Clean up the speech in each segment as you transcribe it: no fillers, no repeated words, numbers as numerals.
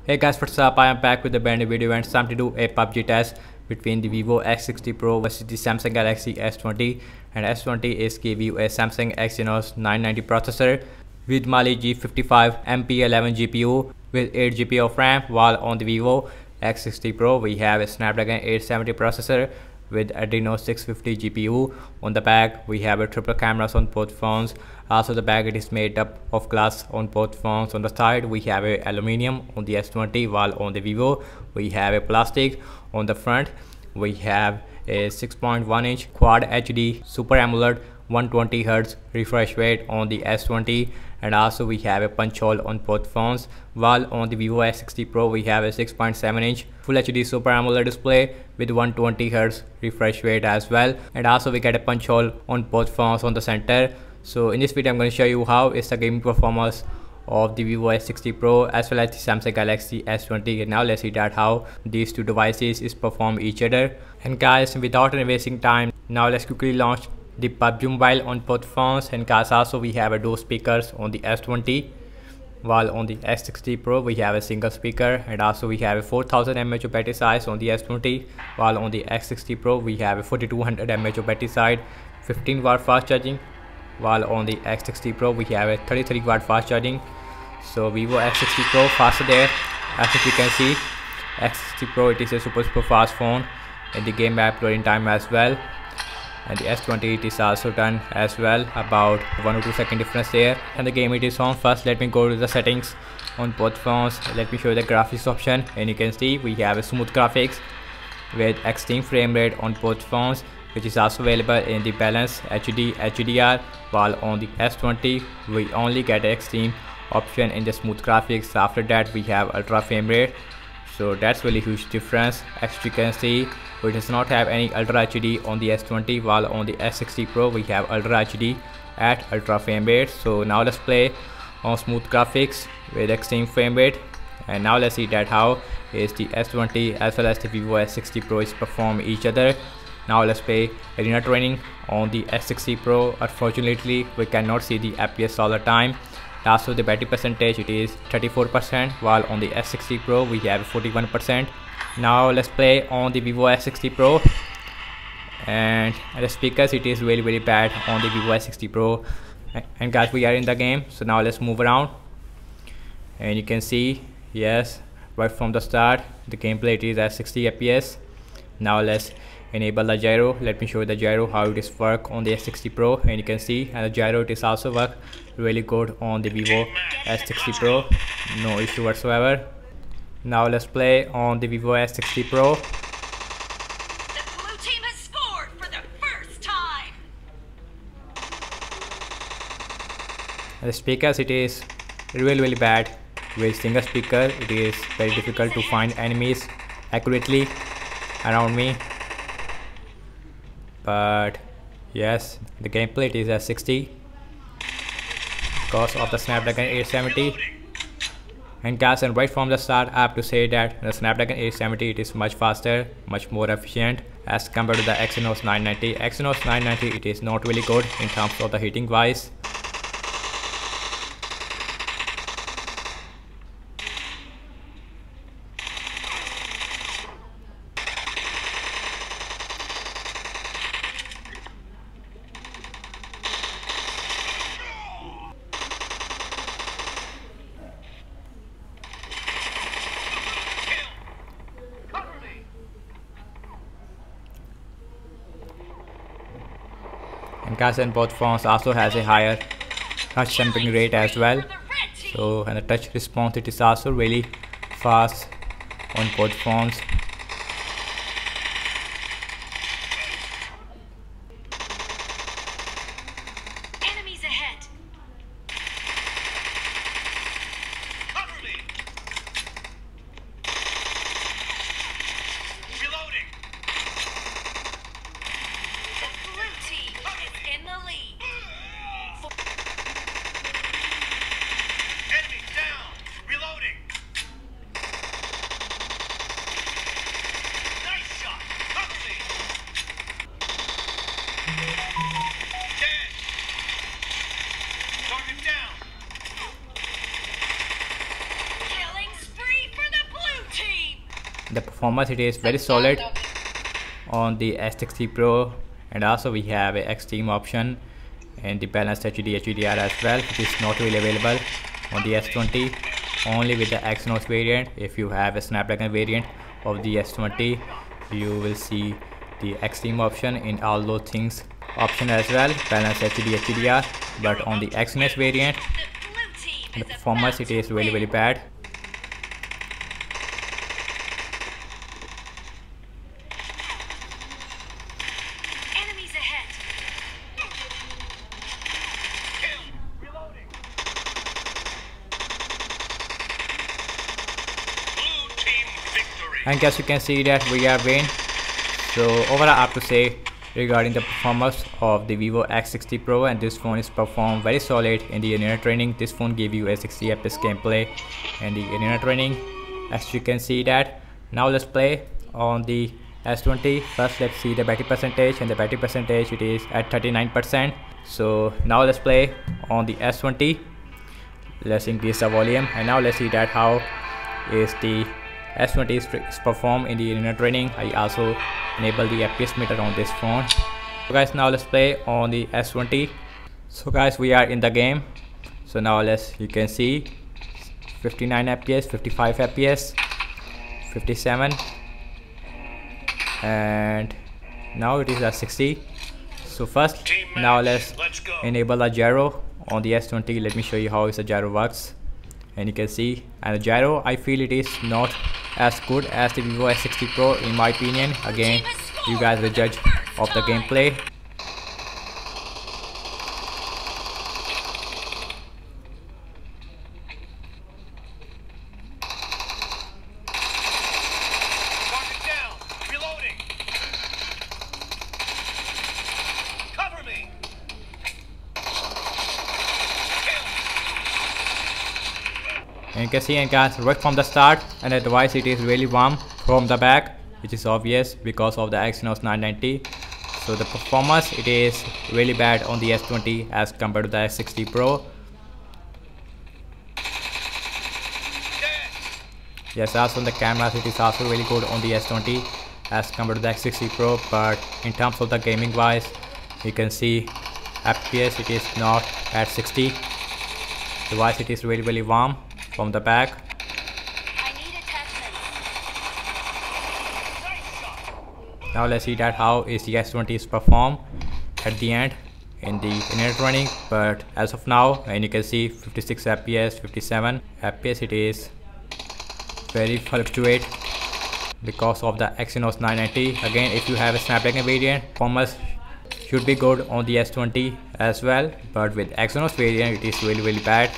Hey guys, what's up? I am back with a brand new video and it's time to do a PUBG test between the Vivo X60 Pro versus the Samsung Galaxy S20. And S20 is giving you a Samsung Exynos 990 processor with Mali G55 MP11 GPU with 8 GB of RAM, while on the Vivo X60 Pro we have a Snapdragon 870 processor with Exynos 650 GPU. On the back we have a triple cameras on both phones. Also the back it is made up of glass on both phones. On the side we have a aluminium on the S20, while on the Vivo we have a plastic. On the front we have a 6.1-inch Quad HD Super AMOLED 120Hz refresh rate on the S20, and also we have a punch hole on both phones, while on the Vivo X60 Pro we have a 6.7-inch Full HD Super AMOLED display with 120Hz refresh rate as well, and also we get a punch hole on both phones on the center. So in this video I'm going to show you how is the gaming performance of the Vivo S60 Pro as well as the Samsung Galaxy S20. And now let's see that how these two devices is perform each other. And guys, without any wasting time, now let's quickly launch the PUBG Mobile on both phones. And guys, also we have a dual speakers on the S20, while on the S60 Pro we have a single speaker, and also we have a 4000 mAh of battery size on the S20, while on the X60 Pro we have a 4200 mAh of battery size, 15W fast charging, while on the X60 Pro we have a 33W fast charging. So Vivo X60 Pro faster there, as you can see. X60 Pro it is a super fast phone in the game app loading time as well, and the S20 it is also done as well, about 1 or 2 second difference there. And the game it is on. First let me go to the settings on both phones. Let me show you the graphics option, and you can see we have a smooth graphics with extreme frame rate on both phones, which is also available in the balance HD HDR, while on the S20 we only get extreme option in the smooth graphics. After that we have ultra frame rate, so that's really huge difference. As you can see, we does not have any ultra HD on the S20, while on the S60 Pro we have ultra HD at ultra frame rate. So now let's play on smooth graphics with extreme frame rate, and now let's see that how is the S20 as well as the Vivo S60 Pro is perform each other. Now let's play arena training on the S60 Pro. Unfortunately we cannot see the FPS all the time. Also the battery percentage it is 34%, while on the S60 Pro we have 41%. Now let's play on the Vivo S60 Pro, and the speakers it is really bad on the Vivo S60 Pro. And guys, we are in the game, so now let's move around, and you can see, yes, right from the start the gameplay it is at 60 FPS. Now let's enable the gyro. Let me show you the gyro how it is work on the S60 Pro, and you can see, and the gyro it is also work really good on the Vivo S60 Pro, no issue whatsoever. Now let's play on the Vivo S60 Pro. The blue team has scored for the first time. And the speakers it is really bad. With single speaker it is very difficult to find enemies accurately around me. But yes, the gameplay it is at 60 because of the Snapdragon 870. And guys, and right from the start I have to say that the Snapdragon 870 it is much faster, much more efficient as compared to the Exynos 990. Exynos 990 it is not really good in terms of the heating wise. And guys, and both phones also has a higher touch sampling rate as well. So and the touch response it is also really fast on both phones. Enemies ahead. Cover me. Reloading. The blue team is in the lead. Enemy down. Reloading. The performance, it is very solid on the S60 Pro, and also we have a extreme option and the balanced HD HDR as well, which is not really available on the S20, only with the Exynos variant. If you have a Snapdragon variant of the S20, you will see the extreme option in all those things option as well, balanced HD HDR. But on the Exynos variant, the performance, it is really bad. Enemies ahead. Reloading. Blue team victory. And as you can see that we are win. So overall, I have to say regarding the performance of the Vivo X60 Pro, and this phone is performed very solid in the arena training. This phone give you a 60 FPS gameplay and the arena training, as you can see that. Now let's play on the S20. First let's see the battery percentage, and the battery percentage, it is at 39%. So now let's play on the S20. Let's increase the volume, and now let's see that how is the S20 is performed in the arena training. I also enable the FPS meter on this phone. So guys, now let's play on the S20. So guys, we are in the game. So now you can see 59 FPS, 55 FPS, 57, and now it is at 60. So first, now let's enable the gyro on the S20. Let me show you how the gyro works. And you can see, and the gyro, I feel it is not as good as the Vivo X60 Pro in my opinion. Again, you guys will judge of the gameplay. Target down. Reloading. Cover me. And you can see, and guys, right from the start, and the device, it is really warm from the back, which is obvious because of the Exynos 990. So the performance, it is really bad on the S20 as compared to the S60 Pro. Yes, also on the cameras, it is also really good on the S20 as compared to the X60 Pro. But in terms of the gaming wise, you can see FPS, it is not at 60. Device, it is really warm from the back. I need attachment. Now let's see that how is the S20 is performed at the end in the internet running. But as of now, and you can see 56 FPS, 57 FPS, it is very fluctuate because of the Exynos 990. Again, if you have a Snapdragon variant, performance should be good on the S20 as well, but with Exynos variant, it is really bad.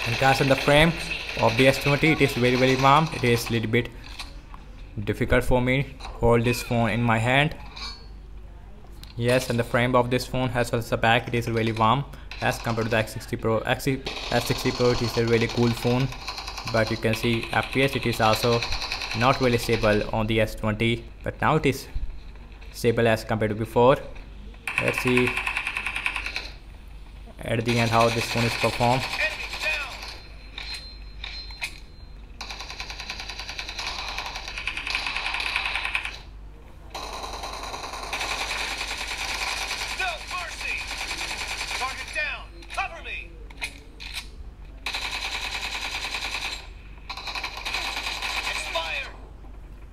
And guys, in the frame of the S20, it is very warm. It is a little bit difficult for me to hold this phone in my hand. Yes, and the frame of this phone as well as the back, it is really warm as compared to the X60 Pro. S60 Pro, it is a really cool phone, but you can see FPS, it is also not really stable on the S20, but now it is stable as compared to before. Let's see at the end how this phone is performed.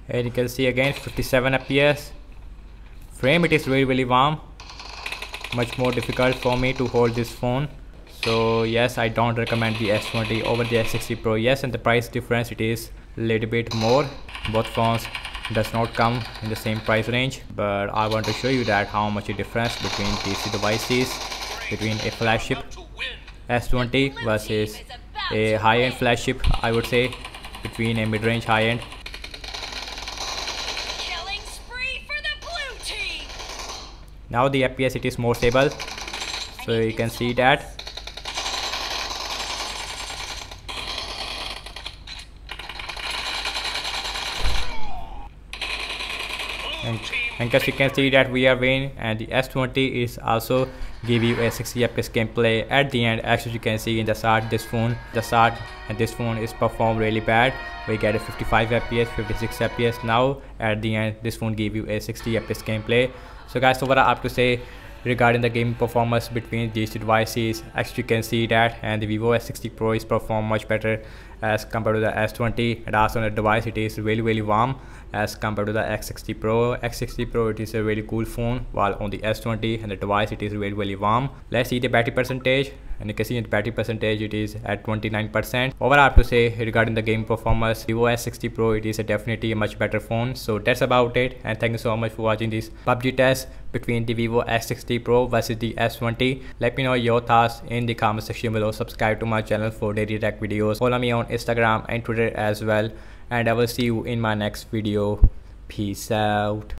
And you can see again 57 FPS. Frame, it is really warm. Much more difficult for me to hold this phone. So yes, I don't recommend the S20 over the S60 Pro. Yes, and the price difference, it is a little bit more. Both phones does not come in the same price range, but I want to show you that how much a difference between these two devices, between a flagship S20 versus a high-end flagship, I would say, between a mid-range high-end. Killing spree for the blue team. Now the FPS, it is more stable, so you can see that. and guys, you can see that we are winning, and the S20 is also give you a 60 FPS gameplay at the end. Actually, you can see in the start this phone is performed really bad. We get a 55 FPS, 56 FPS. Now at the end this phone give you a 60 FPS gameplay. So guys, so what I have to say regarding the game performance between these two devices, actually you can see that, and the Vivo S60 Pro is perform much better as compared to the S20, and also on the device it is really warm as compared to the X60 Pro. X60 Pro, it is a really cool phone, while on the S20 and the device it is really warm. Let's see the battery percentage, and you can see the battery percentage it is at 29%. Over I have to say regarding the game performance, Vivo S60 Pro, it is definitely a much better phone. So that's about it, and thank you so much for watching this PUBG test between the Vivo X60 Pro versus the S20. Let me know your thoughts in the comment section below. Subscribe to my channel for daily tech videos. Follow me on Instagram and Twitter as well, and I will see you in my next video. Peace out.